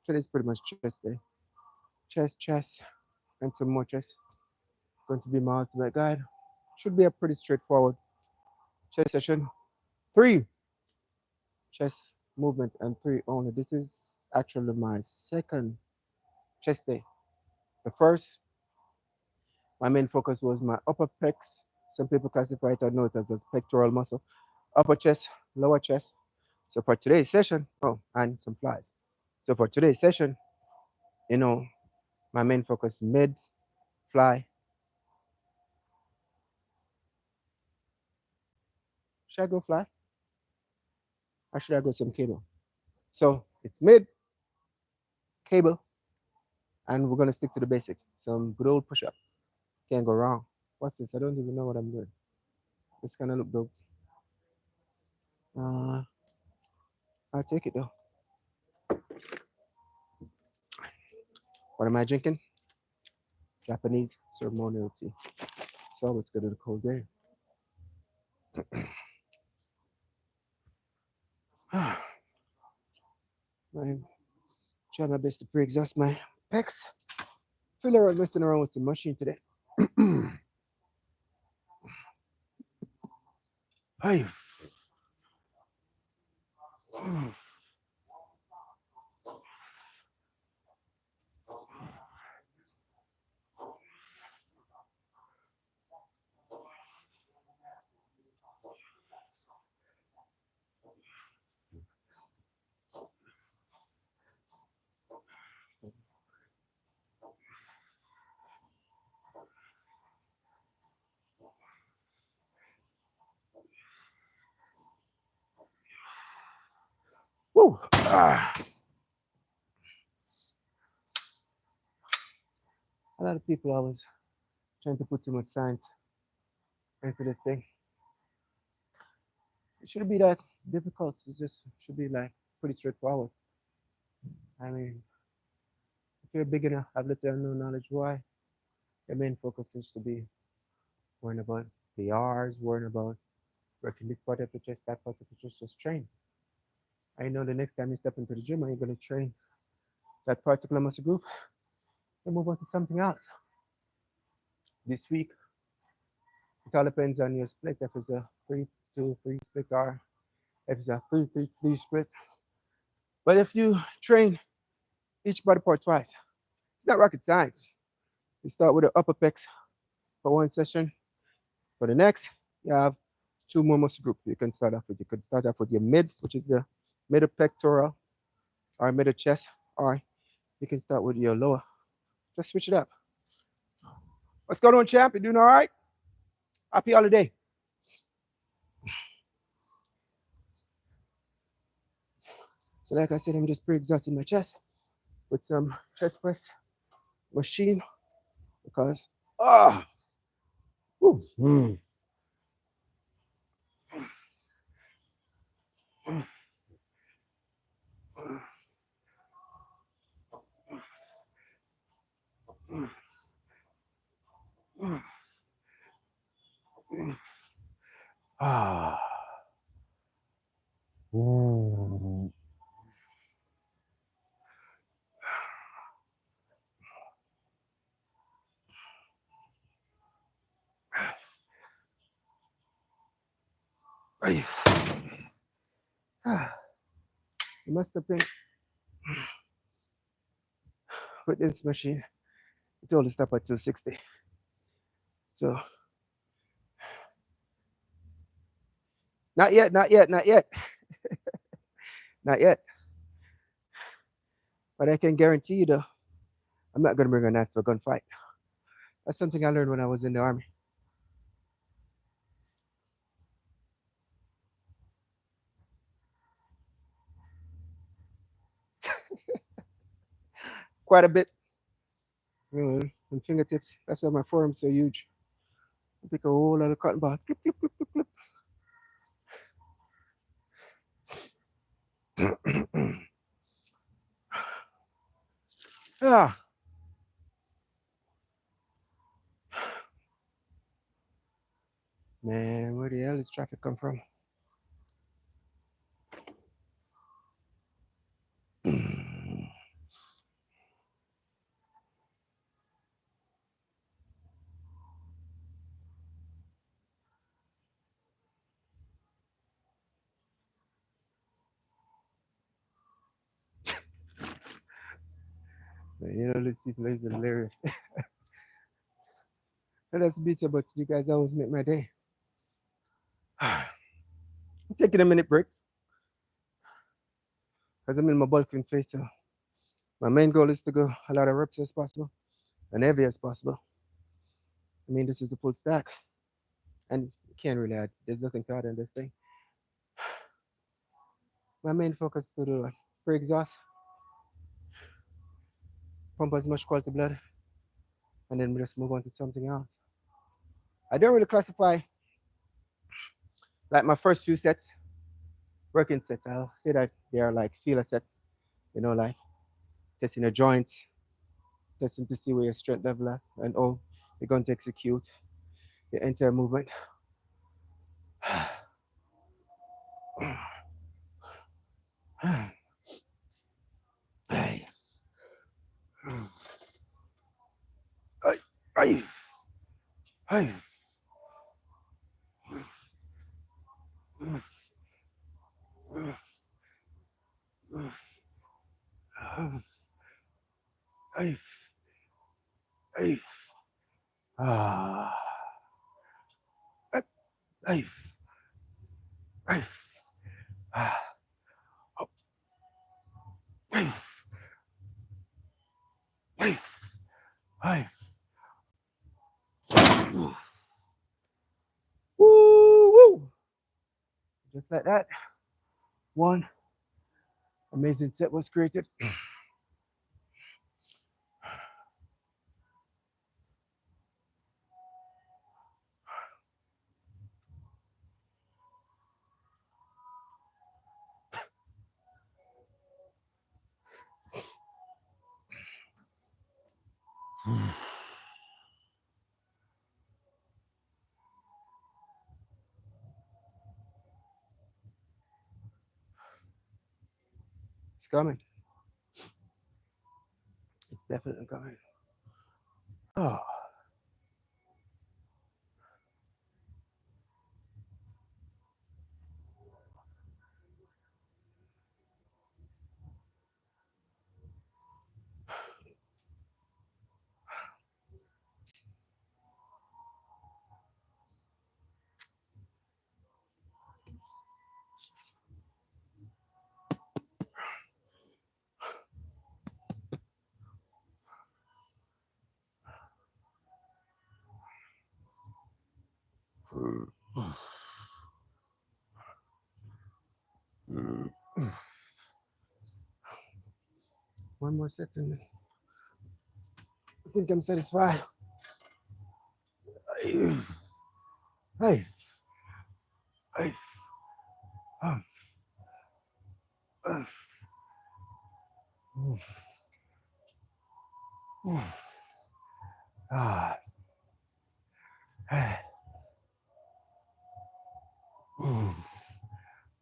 Today's pretty much chest day. Chest, and some more chest. Going to be my ultimate guide. Should be a pretty straightforward chest session. 3 chest movement and 3 only. This is actually my second chest day. The first, my main focus was my upper pecs. Some people classify it or know it as a pectoral muscle. Upper chest, lower chest. So for today's session, oh, and some flies. So for today's session, you know, my main focus mid, fly. Should I go fly? Or should I go some cable? So it's mid, cable, and we're gonna stick to the basic. Some good old push-up. Can't go wrong. What's this? I don't even know what I'm doing. This kind of look dope. Uh, I'll take it though. What am I drinking? Japanese ceremonial tea. So let's go to the cold day. I try my best to pre-exhaust my pecs. Feel like I'm messing around with some machine today. Hey. Woo. A lot of people always trying to put too much science into this thing. It shouldn't be that difficult. It just should be like pretty straightforward. I mean, if you're a beginner, have little or no knowledge, why? Your main focus is to be worrying about the R's, worrying about working this part of the chest, that part of the chest, just train. I know the next time you step into the gym and you're going to train that particular muscle group, you move on to something else. This week, it all depends on your split. If it's a 3-2-3 split or if it's a 3-3-3 split. But if you train each body part twice, it's not rocket science. You start with the upper pecs for one session. For the next, you have 2 more muscle groups you can start off with. You can start off with your mid, which is the middle pectoral or middle chest, or you can start with your lower. Just switch it up. What's going on, champ? You doing all right? Happy holiday. So like I said, I'm just pre-exhausting my chest with some chest press machine because whew, ah, ooh. Ay. You must have been with this machine. It only stop at 260. So not yet, not yet, not yet, not yet. But I can guarantee you though, I'm not gonna bring a knife to a gunfight. That's something I learned when I was in the army. Quite a bit. And fingertips. That's why my forearm's so huge. I pick a whole lot of cotton ball. Clip, clip, clip, clip, clip. Ah, man, where the hell does traffic come from? You know, these people is hilarious. And that's beautiful, but you guys always make my day. Taking a minute break because I'm in my bulking phase. So my main goal is to go a lot of reps as possible and heavy as possible. I mean, this is the full stack, and you can't really add. There's nothing to add in this thing. My main focus is to do pre-exhaust, pump as much quality blood, and then we just move on to something else. I don't really classify like my first few sets, working sets. I'll say that they are like feeler set, like testing your joints, testing to see where your strength level at, and oh, you're going to execute the entire movement. Ay, ay, ay, ay. Ay, ay, ah, ay, ay, ah, ay, ay, ay. Woo, woo. Just like that, one amazing set was created. It's coming. It's definitely coming. Oh. One more set and I think I'm satisfied. Hey, hey, hey, um, uh, ah, hey,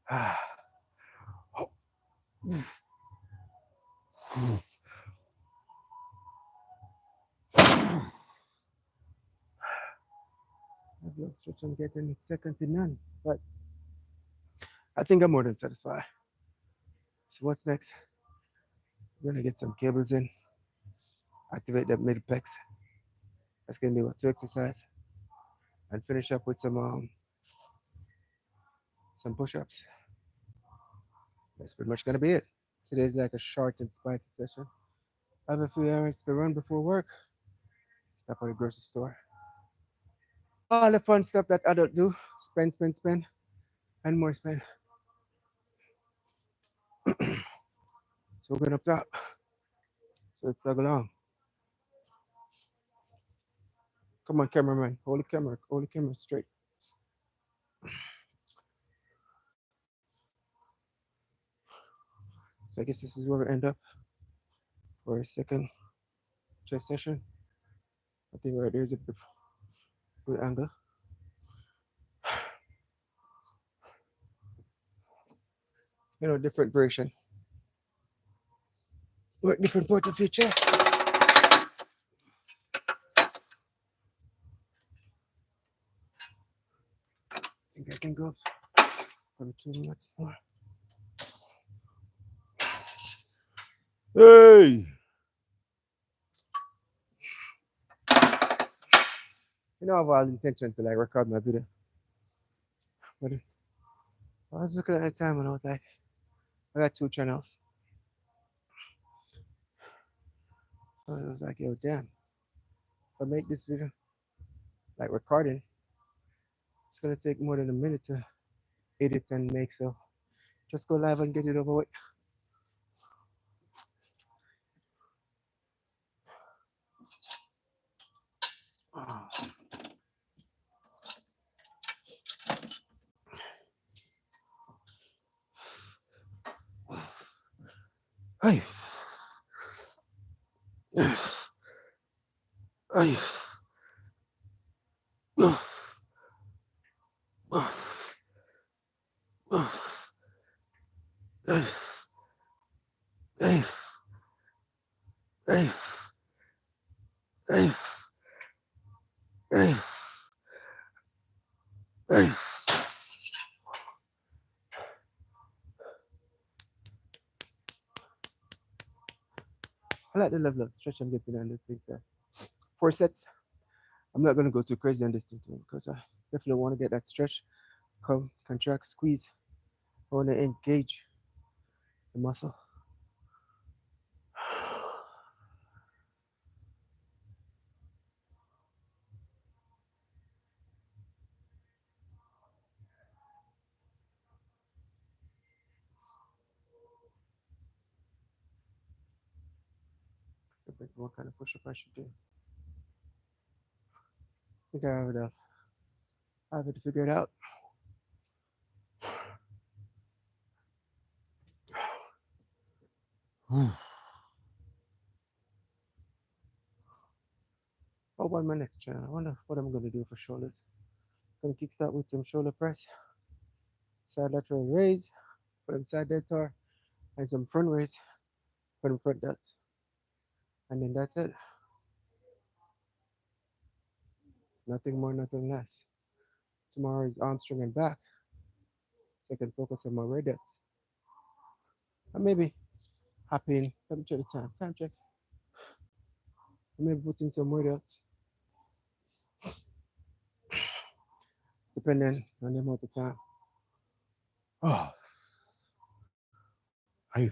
ah, oh, I've lost stretch and getting it second to none, but I think I'm more than satisfied. So what's next? We're gonna get some cables in, activate that mid pecs. That's gonna be what, 2 exercise, and finish up with some push-ups. That's pretty much gonna be it. Today's like a short and spicy session. I have a few errands to run before work. Stop at the grocery store. All the fun stuff that adults do. Spend, spend, spend, and more spend. So we're going up top. So let's tag along. Come on, cameraman. Hold the camera straight. So I guess this is where we end up for a second chest session. I think right there's a good angle. Different version. Work different parts of your chest. I think I can go probably 2 minutes more. Hey! You know, I have all intention to like record my video, but I was looking at the time and I was like, I got 2 channels. So I was like, yo, damn, if I make this video, like recording, it's gonna take more than a minute to edit and make. So just go live and get it over with. Hey, hey, hey, hey, hey, hey, hey. I like the level of stretch I'm getting on this thing, sir. 4 sets. I'm not gonna go too crazy on this thing because I definitely want to get that stretch, come, contract, squeeze. I want to engage the muscle. What kind of push-up I should do? I think I have it figured out. Oh, on my next channel, I wonder what I'm gonna do for shoulders. Gonna kickstart with some shoulder press, side lateral raise for them side deltoid, and some front raise for them front delts. And then that's it. Nothing more, nothing less. Tomorrow is armstring and back, so I can focus on my rear delts. And maybe hopping. Let me check the time. Time check. Maybe put in some rear delts, depending on the amount of time. Oh, hey,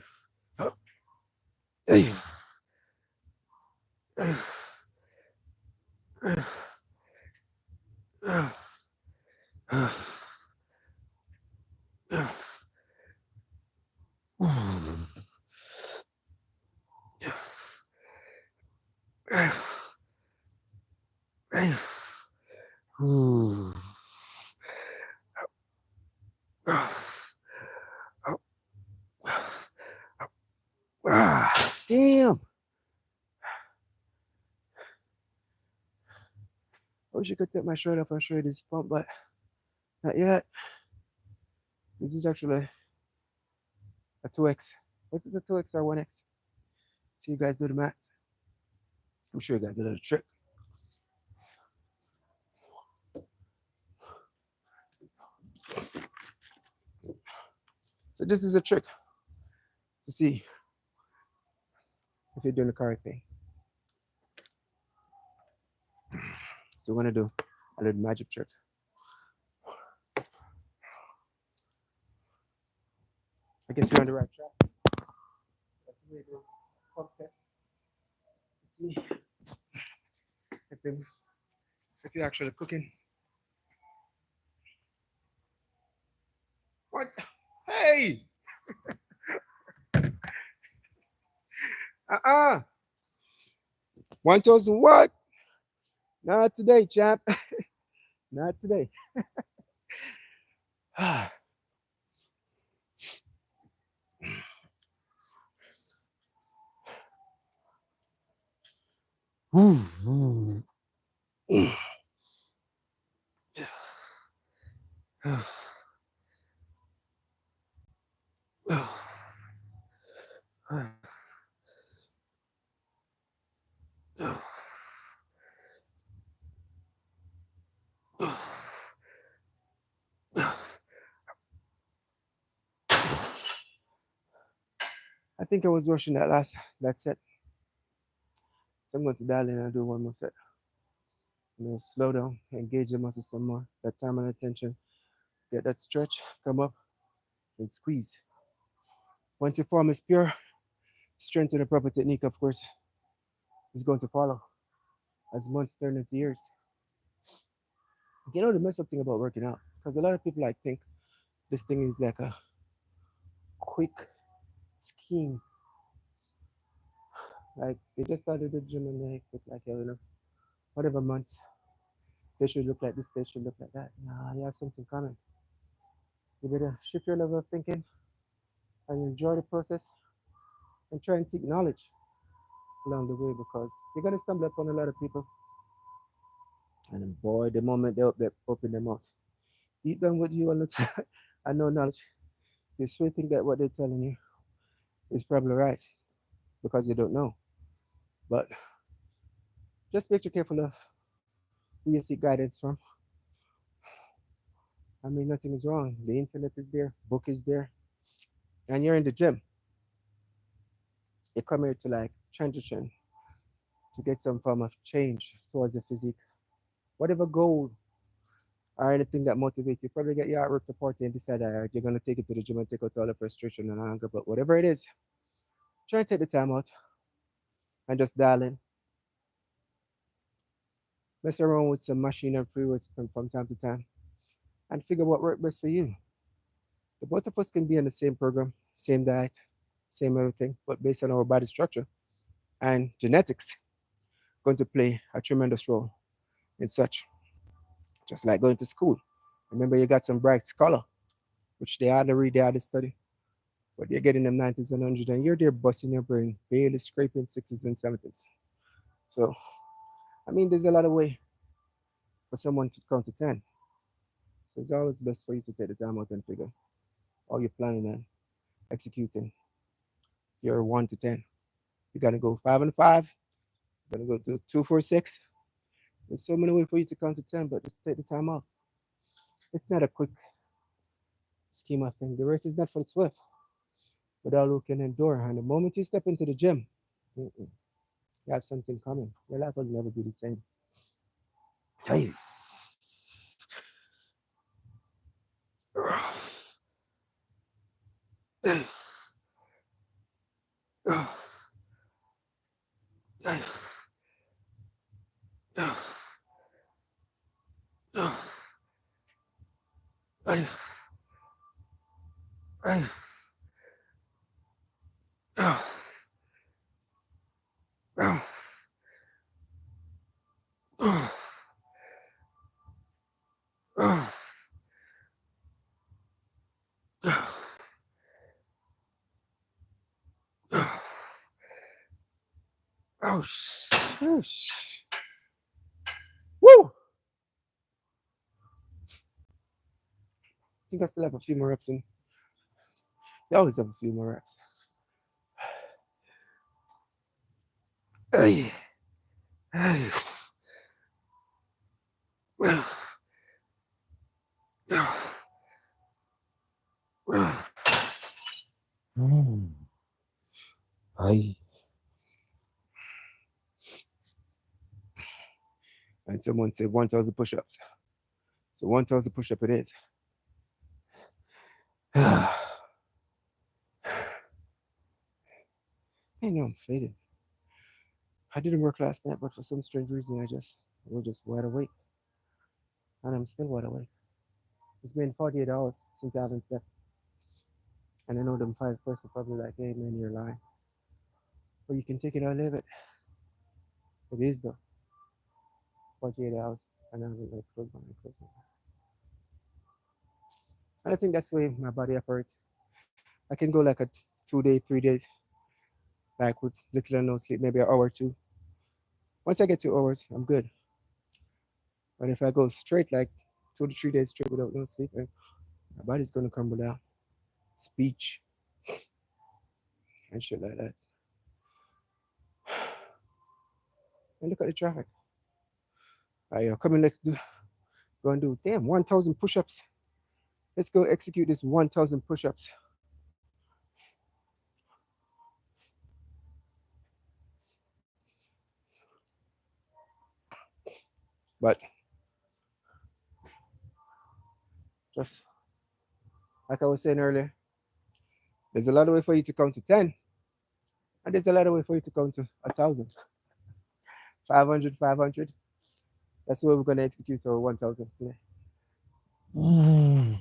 hey, hey, damn. I wish I could take my shirt off and show you this pump, but not yet. This is actually a 2X. What's it, a 2X or 1X? So you guys do the maths. I'm sure you guys did a trick. So this is a trick to see if you're doing the correct thing. So we're gonna do a little magic trick. I guess you're on the right track. That's the way to pump test. See if you're actually cooking. What? Hey! 1,000 what? Not today, champ. Not today. I think I was rushing that set. So I'm going to dial in and do one more set. slow down, engage the muscles some more. That time and attention. Get that stretch, come up, and squeeze. Once your form is pure, strength and the proper technique, of course, is going to follow as months turn into years. You know the messed up thing about working out, because a lot of people like think this thing is like a quick scheme. Like they just started the gym and they expect like, yeah, whatever months they should look like this, they should look like that. Nah, you have something coming. You better shift your level of thinking and enjoy the process and try and seek knowledge along the way because you're gonna stumble upon a lot of people. And then boy, the moment they open their mouth, deep down with you and no knowledge, you still think that what they're telling you is probably right because you don't know. But just be extra careful of who you seek guidance from. I mean, nothing is wrong. The internet is there, book is there, and you're in the gym. You come here to like transition to get some form of change towards the physique. Whatever goal or anything that motivates you, probably get your artwork to party and decide that you're going to take it to the gym and take out all the frustration and anger. But whatever it is, try and take the time out and just dial in. Mess around with some machine and free weights from time to time and figure what works best for you. The both of us can be on the same program, same diet, same everything, but based on our body structure and genetics, going to play a tremendous role in such. Just like going to school. Remember, you got some bright scholar, which they hardly read, they hardly study, but you're getting them 90s and 100s, and you're there busting your brain, barely scraping 60s and 70s. So, I mean, there's a lot of way for someone to count to 10. So it's always best for you to take the time out and figure how you're planning and executing your 1 to 10. You got to go 5 and 5. You got to go do 2, 4, 6. There's so many ways for you to count to 10, but just take the time out. It's not a quick scheme of thing. The race is not for the swift, but all who can endure. And the moment you step into the gym, you have something coming. Your life will never be the same. Hey. Oh, sh- Woo! I think I still have a few more reps in. You always have a few more reps. Hey. Hey. Hey. And someone said 1,000 push-ups. So 1,000 push-up it is. I know I'm faded. I didn't work last night, but for some strange reason, I was just wide awake. And I'm still wide awake. It's been 48 hours since I haven't slept. And I know them 5% probably like, hey man, you're lying. But you can take it or leave it. It is though. 48 hours. And I haven't like closed my eyes. And I think that's the way my body operates. I can go like a 2 day, 3 days, like with little or no sleep, maybe an hour or two. Once I get 2 hours, I'm good. But if I go straight, like 2 to 3 days straight without no sleep, my body's gonna crumble down. Speech and shit like that. And look at the traffic. All right, yo, come in, let's go and do damn 1,000 push-ups. Let's go execute this 1,000 push-ups. But just like I was saying earlier, there's a lot of way for you to count to 10, and there's a lot of way for you to count to 1,000. 500, 500. That's where we're going to execute our 1,000 today. Man,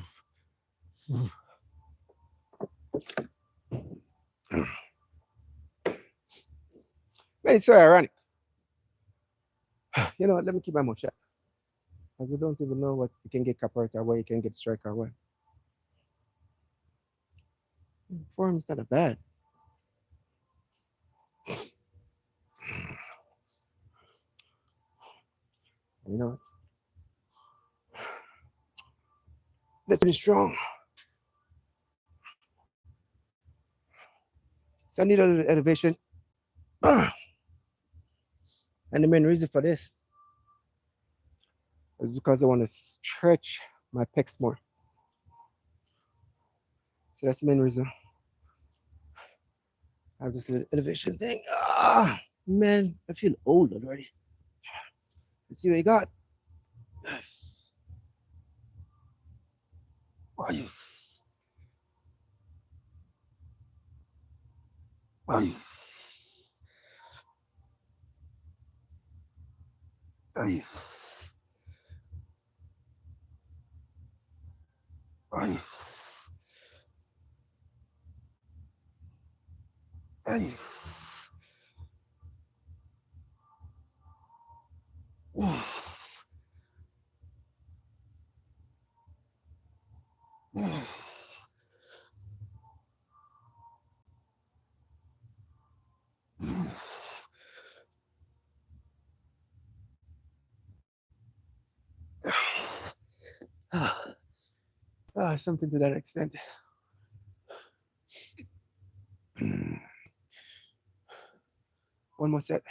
it's so ironic. You know what? Let me keep my mouth shut. Because I don't even know what you can get Capoeira or where you can get striker or where. Form is not a bad. You know what? Let's be strong. So I need a little elevation. And the main reason for this is because I want to stretch my pecs more. So that's the main reason. I have this little elevation thing. Man, I feel old already. Let's see what you got. Ay. Ay. Ay. Ay. Ay. Something to that extent. One more set,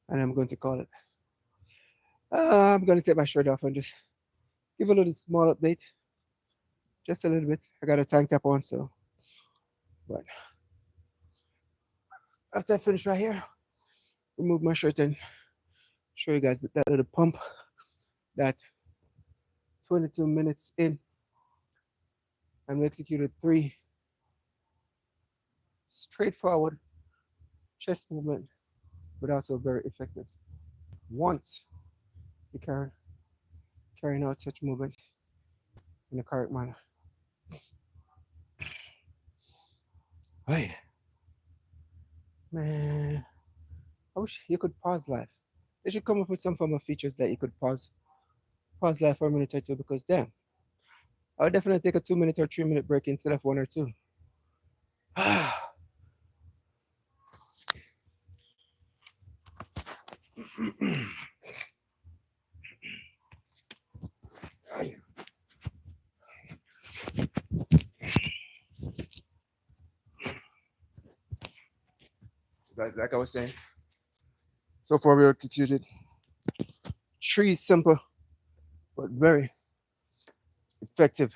and I'm going to call it. I'm going to take my shirt off and just give a little small update. Just a little bit. I got a tank top on, so. But after I finish right here, remove my shirt and show you guys that little pump that 22 minutes in, and we executed 3 straightforward chest movement, but also very effective. Once you carrying out such movement in the correct manner. Hey, man, I wish you could pause live. They should come up with some form of features that you could pause live for a minute or two, because damn, I would definitely take a 2-minute or 3-minute break instead of 1 or 2. Guys, like I was saying, so far we executed 3 simple but very effective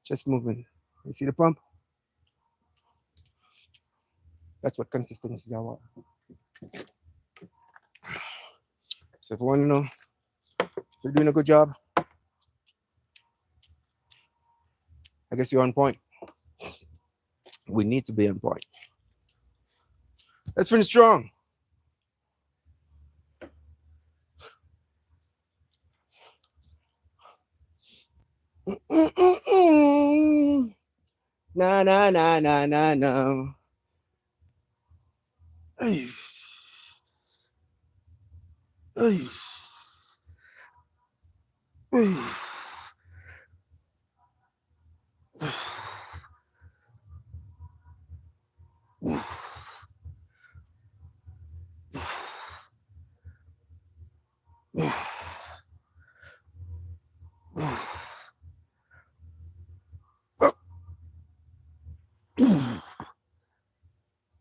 chest movement. You see the pump? That's what consistency is about. So if you want to know if you're doing a good job, I guess you're on point. We need to be on point. Let's finish strong. Na na na na na na. Ay. Ay. Ay.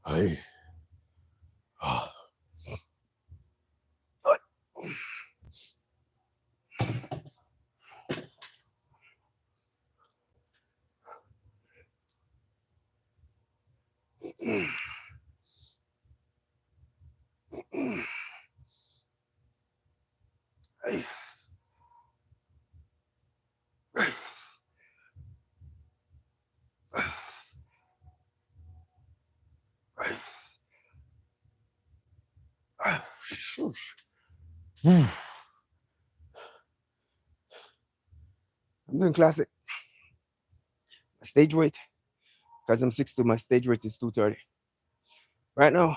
Hey. I'm doing classic. My stage weight, because I'm 6'2", my stage weight is 230. Right now,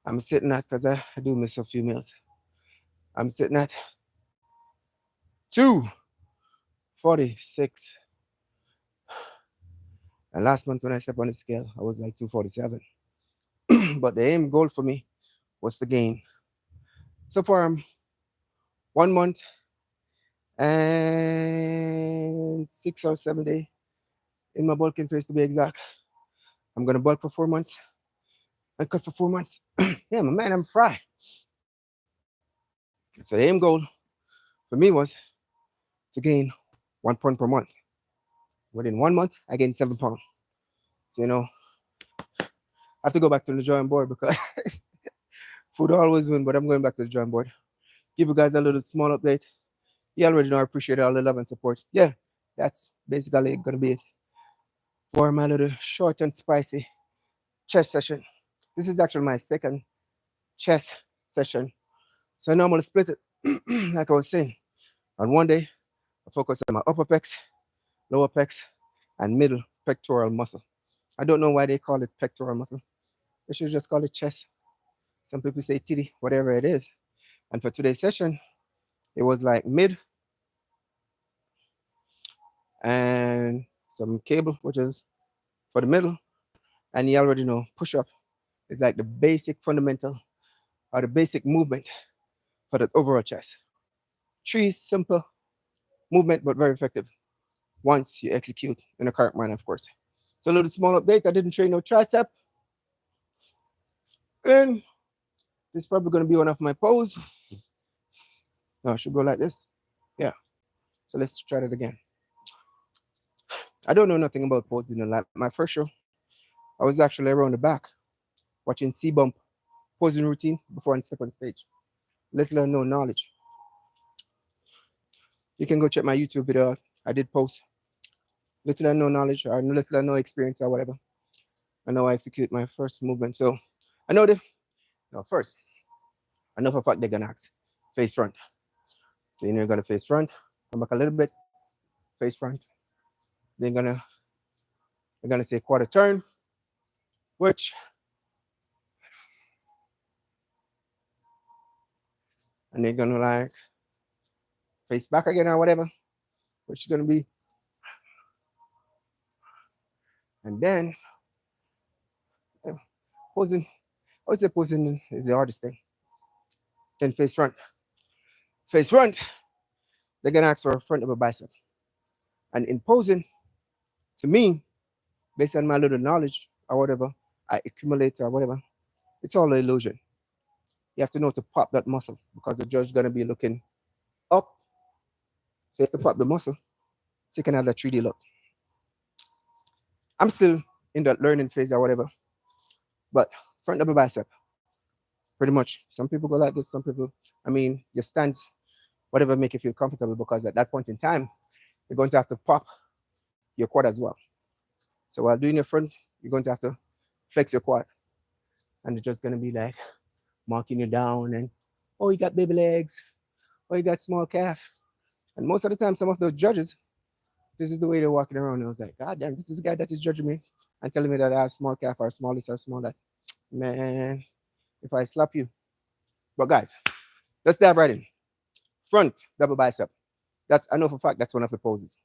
I'm sitting at, because I do miss a few meals, I'm sitting at 246. And last month when I stepped on the scale, I was like 247. But the aim goal for me was to gain. So far, I'm 1 month and 6 or 7 days in my bulking phase to be exact. I'm gonna bulk for 4 months and cut for 4 months. Yeah, my man, I'm fried. So the aim goal for me was to gain 1 pound per month. Within 1 month, I gained 7 pounds. So I have to go back to the drawing board because food always win, but I'm going back to the drawing board. Give you guys a little small update. You already know I appreciate all the love and support. Yeah, that's basically gonna be it for my little short and spicy chest session. This is actually my second chest session. So now I'm gonna split it, like I was saying. On one day, I focus on my upper pecs, lower pecs, and middle pectoral muscle. I don't know why they call it pectoral muscle. They should just call it chest. Some people say titty, whatever it is. And for today's session, it was like mid and some cable, which is for the middle. And you already know push up is like the basic fundamental or the basic movement for the overall chest. 3 simple movement, but very effective once you execute in a correct manner, of course. So a little small update. I didn't train no tricep. And this is probably going to be one of my pose. No, I should go like this. Yeah. So let's try that again. I don't know nothing about posing a lot. My first show, I was actually around the back watching C-Bump posing routine before I step on stage. Little or no knowledge. You can go check my YouTube video. I did post little or no knowledge or little or no experience or whatever. I know I execute my first movement. So I know first, I know for a fact they're gonna ask face front. So you're gonna face front, come back a little bit, face front. They're gonna say quarter turn, which and they're gonna like face back again or whatever, which is gonna be. And then posing, I would say posing is the hardest thing. Then face front. Face front, they're gonna ask for a front of a bicep. And in posing, to me, based on my little knowledge or whatever, I accumulate or whatever, it's all an illusion. You have to know to pop that muscle because the judge is gonna be looking up. So you have to pop the muscle so you can have that 3D look. I'm still in that learning phase or whatever. But front of a bicep, pretty much. Some people go like this, some people, I mean, your stance, whatever make you feel comfortable because at that point in time, you're going to have to pop your quad as well. So while doing your front, you're going to have to flex your quad. And it's just going to be like marking you down and, oh, you got baby legs, oh, you got small calf. And most of the time, some of those judges, this is the way they're walking around. And I was like, God damn, this is a guy that is judging me and telling me that I have small calf or small this or small that. Man, if I slap you. But guys, let's dive right in. Front double bicep. I know for a fact that's one of the poses.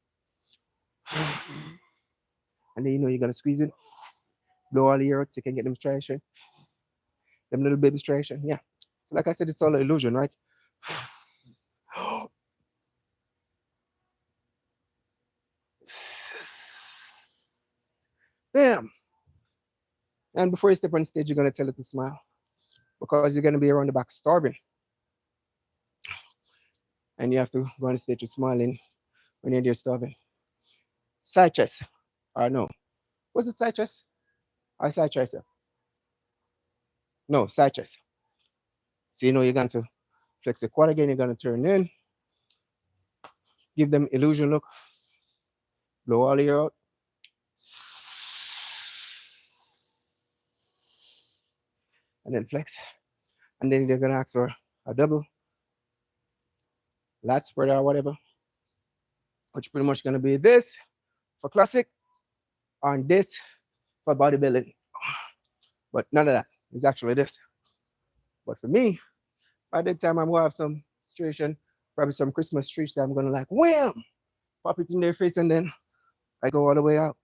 And then you're gonna squeeze it, blow all the air out so you can get them striation. Them little baby striation. Yeah. So like I said, it's all an illusion, right? Bam. And before you step on stage, you're gonna tell it to smile. Because you're gonna be around the back starving. And you have to go on the stage with smiling when you're there starving. Side chest. No. What's it side chest? Or side tricep? No, side chest. So you're going to flex the quad again, you're gonna turn in, give them illusion look, blow all the air out. And then flex. And then they're gonna ask for a double lat spread or whatever, which pretty much gonna be this for classic and this for bodybuilding. But none of that is actually this. But for me, by the time I'm gonna have some situation, probably some Christmas trees that I'm gonna like wham, pop it in their face, and then I go all the way out.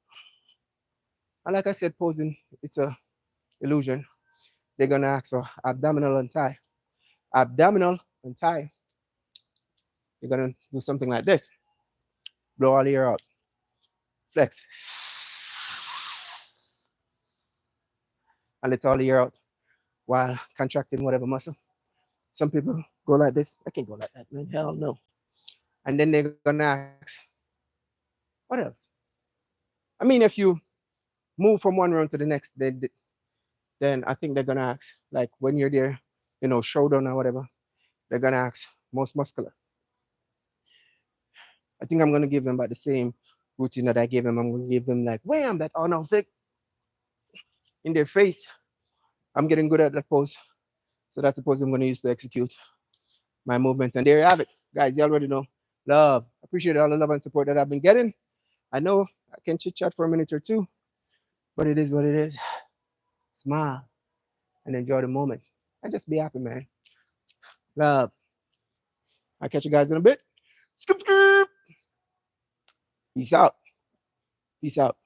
And like I said, posing it's a illusion. They're gonna ask for abdominal and thigh. Abdominal and thigh. You're gonna do something like this. Blow all the air out. Flex. And let all the air out while contracting whatever muscle. Some people go like this. I can't go like that, man. Hell no. And then they're gonna ask, what else? I mean, if you move from one round to the next, then I think they're gonna ask, like when you're there, showdown or whatever, they're gonna ask most muscular. I think I'm gonna give them about the same routine that I gave them. I'm gonna give them like wham, that Arnold thick in their face. I'm getting good at that pose. So that's the pose I'm gonna use to execute my movement. And there you have it. Guys, you already know. Love. Appreciate all the love and support that I've been getting. I know I can chit chat for a minute or two, but it is what it is. Smile and enjoy the moment. And just be happy, man. Love. I'll catch you guys in a bit. Scoop, scoop. Peace out. Peace out.